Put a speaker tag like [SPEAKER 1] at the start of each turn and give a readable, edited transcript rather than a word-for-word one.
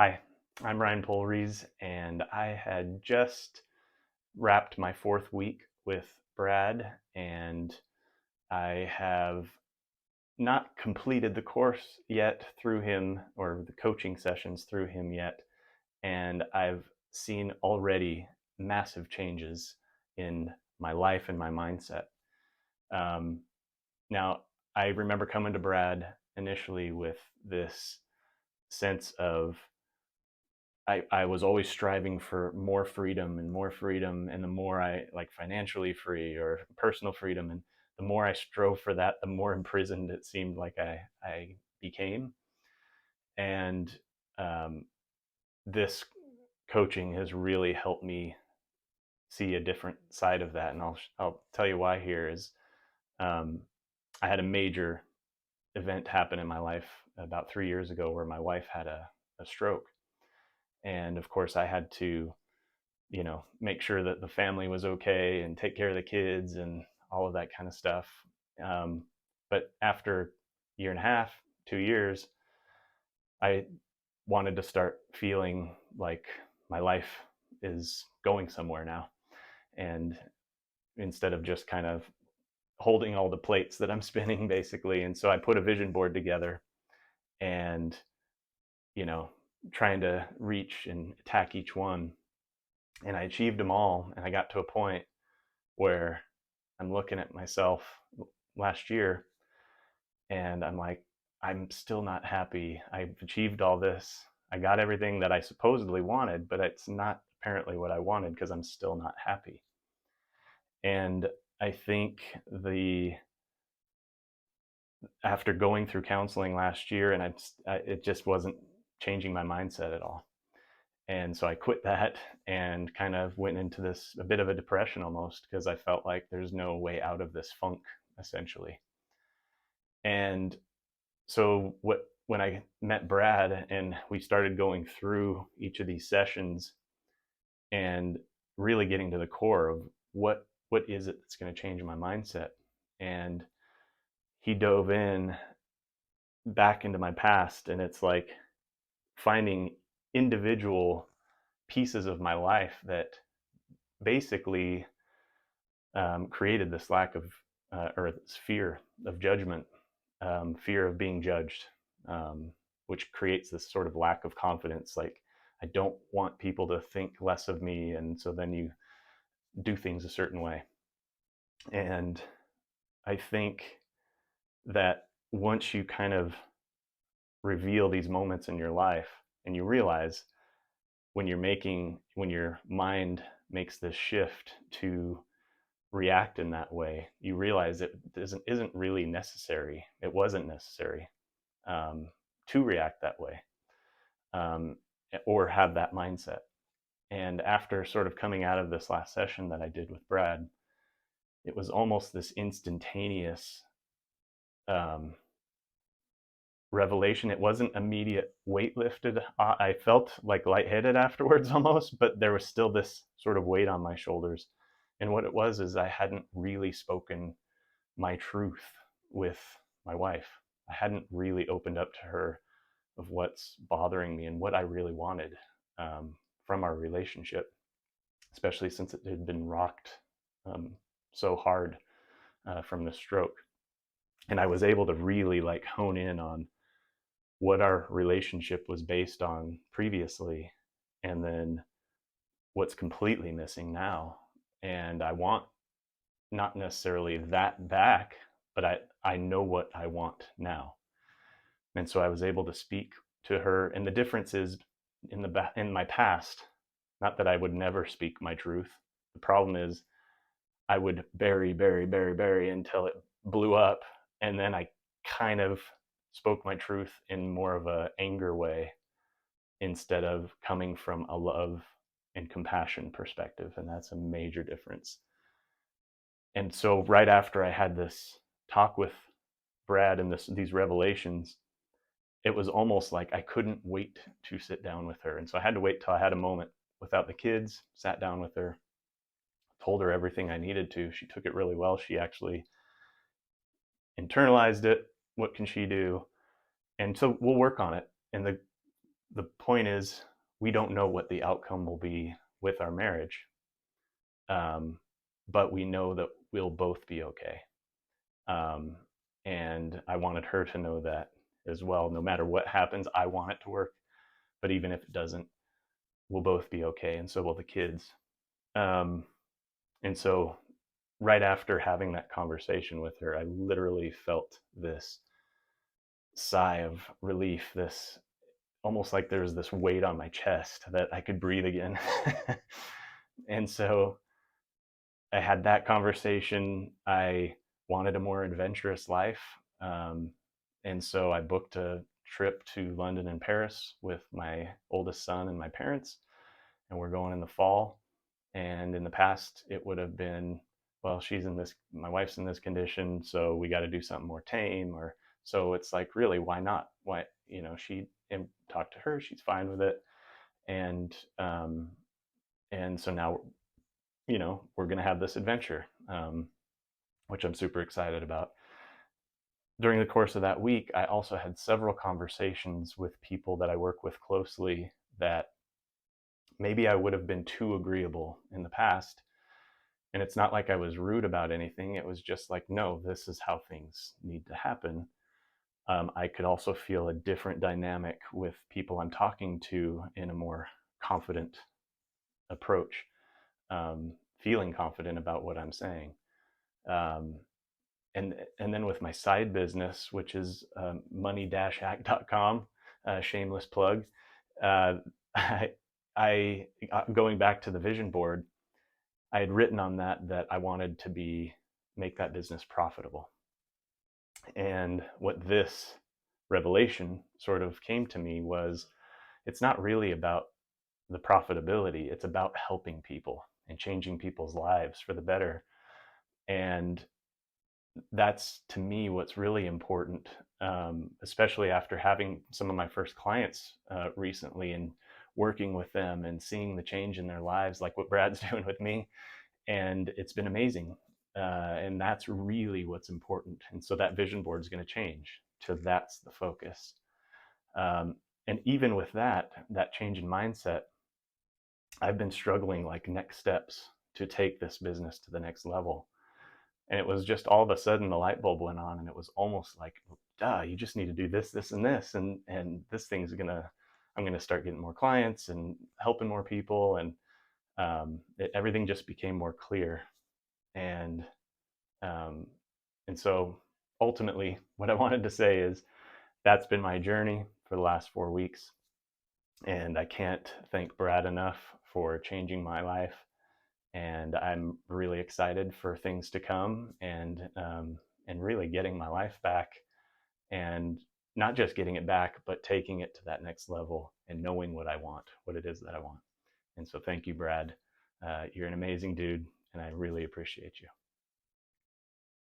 [SPEAKER 1] Hi, I'm Ryan Polrees, and I had just wrapped my fourth week with Brad, and I have not completed the course yet through him, or the coaching sessions through him yet, and I've seen already massive changes in my life and my mindset. Um, Now, I remember coming to Brad initially with this sense of I was always striving for more freedom and more freedom. And the more I like financially free or personal freedom, and the more I strove for that, the more imprisoned it seemed like I became. And um, this coaching has really helped me see a different side of that. And I'll tell you why here is um, I had a major event happen in my life about 3 years ago where my wife had a stroke. And of course, I had to make sure that the family was okay and take care of the kids and all of that kind of stuff. Um, but after a year and a half, 2 years, I wanted to start feeling like my life is going somewhere now. And instead of just kind of holding all the plates that I'm spinning, basically. And so I put a vision board together and, you know, trying to reach and attack each one. And I achieved them all. And I got to a point where I'm looking at myself last year and I'm like, I'm still not happy. I've achieved all this. I got everything that I supposedly wanted, but it's not apparently what I wanted because I'm still not happy. And I think the after going through counseling last year, and it just wasn't changing my mindset at all. And so I quit that and kind of went into this a bit of a depression almost because I felt like there's no way out of this funk essentially. And so when I met Brad and we started going through each of these sessions and really getting to the core of what is it that's going to change my mindset, and he dove in back into my past, and it's like finding individual pieces of my life that basically created this lack of or this fear of judgment, fear of being judged, um, which creates this sort of lack of confidence. Like, I don't want people to think less of me. And so then you do things a certain way. And I think that once you kind of reveal these moments in your life and you realize when your mind makes this shift to react in that way, you realize it isn't really necessary. It wasn't necessary um, to react that way, um, or have that mindset. And after sort of coming out of this last session that I did with Brad, it was almost this instantaneous um, revelation. It wasn't immediate weight lifted. I felt like lightheaded afterwards almost, but there was still this sort of weight on my shoulders. And what it was is I hadn't really spoken my truth with my wife. I hadn't really opened up to her of what's bothering me and what I really wanted from our relationship, especially since it had been rocked um, so hard from the stroke. And I was able to really like hone in on what our relationship was based on previously, and then what's completely missing now. And I want not necessarily that back, but I know what I want now. And so I was able to speak to her. And the difference is in my past, not that I would never speak my truth. The problem is I would bury until it blew up, and then I kind of spoke my truth in more of a anger way instead of coming from a love and compassion perspective. And that's a major difference. And so right after I had this talk with Brad and these revelations, it was almost like I couldn't wait to sit down with her. And so I had to wait till I had a moment without the kids, sat down with her, told her everything I needed to. She took it really well. She actually internalized it. What can she do? And so we'll work on it. And the point is, we don't know what the outcome will be with our marriage, um, but we know that we'll both be okay. Um, and I wanted her to know that as well. No matter what happens, I want it to work. But even if it doesn't, we'll both be okay, and so will the kids. Um, and so, right after having that conversation with her, I literally felt this sigh of relief, this almost like there was this weight on my chest that I could breathe again. And so I had that conversation. I wanted a more adventurous life. Um, and so I booked a trip to London and Paris with my oldest son and my parents. And we're going in the fall. And in the past, it would have been, well, my wife's in this condition, so we got to do something more tame. Or so it's like, really, why not? Why, talk to her, she's fine with it. And, and so now, we're going to have this adventure, which I'm super excited about. During the course of that week, I also had several conversations with people that I work with closely that maybe I would have been too agreeable in the past. And it's not like I was rude about anything. It was just like, no, this is how things need to happen. I could also feel a different dynamic with people I'm talking to in a more confident approach, feeling confident about what I'm saying. Um, and then with my side business, which is money-hack.com, shameless plug, uh, I, going back to the vision board, I had written on that I wanted to make that business profitable. And what this revelation sort of came to me was, it's not really about the profitability, it's about helping people and changing people's lives for the better. And that's, to me, what's really important, especially after having some of my first clients recently and working with them and seeing the change in their lives, like what Brad's doing with me. And it's been amazing. And that's really what's important. And so that vision board is going to change to that's the focus. Um, and even with that change in mindset, I've been struggling like next steps to take this business to the next level. And it was just all of a sudden the light bulb went on, and it was almost like, duh, you just need to do this, this, and this, and this thing's I'm gonna start getting more clients and helping more people, and everything just became more clear. And um, and so ultimately, what I wanted to say is that's been my journey for the last 4 weeks, and I can't thank Brad enough for changing my life. And I'm really excited for things to come, and really getting my life back, and not just getting it back, but taking it to that next level and knowing what I want, what it is that I want. And so, thank you, Brad. You're an amazing dude, and I really appreciate you.